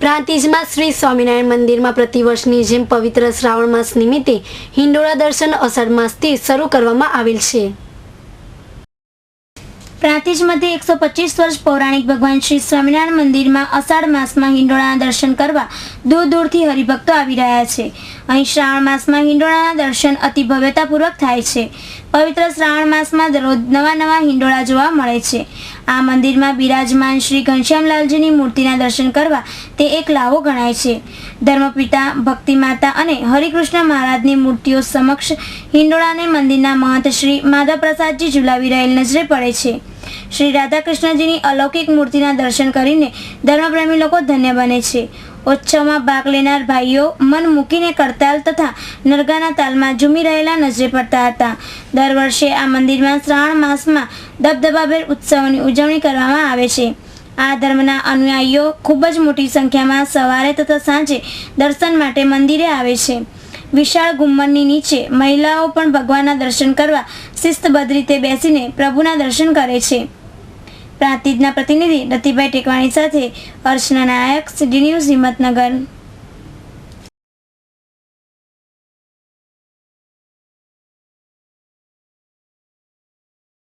પ્રાંતિજમાં શ્રી સ્વામિનારાયણ મંદિરમાં પ્રતિવર્ષની જેમ પવિત્ર શ્રાવણ માસ નિમિત્તે હિંડોળા દર્શન અષાઢ માસથી શરૂ કરવામાં આવેલ છે। પ્રાંતિજ મધ્યે 125 વર્ષ પૌરાણિક ભગવાન શ્રી સ્વામિનારાયણ મંદિરમાં અષાઢ માસમાં હિંડોળાના દર્શન કરવા દૂર દૂરથી હરિભક્તો આવી રહ્યા છે। અહીં શ્રાવણ માસમાં હિંડોળાના દર્શન અતિ ભવ્યતાપૂર્વક થાય છે। પવિત્ર શ્રાવણ માસમાં દરરોજ નવા હિંડોળા જોવા મળે છે। આ મંદિરમાં બિરાજમાન શ્રી ઘનશ્યામલાલજીની મૂર્તિના દર્શન કરવા તે એક લાવો ગણાય છે। ધર્મપિતા, ભક્તિમાતા અને હરિકૃષ્ણ મહારાજની મૂર્તિઓ સમક્ષ હિંડોળાને મંદિરના મહંત શ્રી માધવપ્રસાદજી ઝુલાવી રહેલ નજરે પડે છે। શ્રી રાધાકૃષ્ણજીની અલૌકિક મૂર્તિના દર્શન કરીને ધર્મપ્રેમી લોકો ધન્ય બને છે। ઉત્સવમાં ભાગ લેનાર ભાઈઓ મન મૂકીને કરતાલ તથા નરગાના તાલમાં ઝૂમી રહેલા નજરે પડતા હતા। દર વર્ષે આ મંદિરમાં શ્રાવણ માસમાં દબદબાભેર ઉત્સવોની ઉજવણી કરવામાં આવે છે। આ ધર્મના અનુયાયીઓ ખૂબ જ મોટી સંખ્યામાં સવારે તથા સાંજે દર્શન માટે મંદિરે આવે છે। વિશાળ ગુમ્મટની નીચે મહિલાઓ પણ ભગવાનના દર્શન કરવા શિસ્તબદ્ધ રીતે બેસીને પ્રભુના દર્શન કરે છે। પ્રાંતિજના પ્રતિનિધિ રતિભાઈ ટેકવાણી સાથે અર્ચના નાયક, સીડી ન્યૂઝ, હિંમતનગર।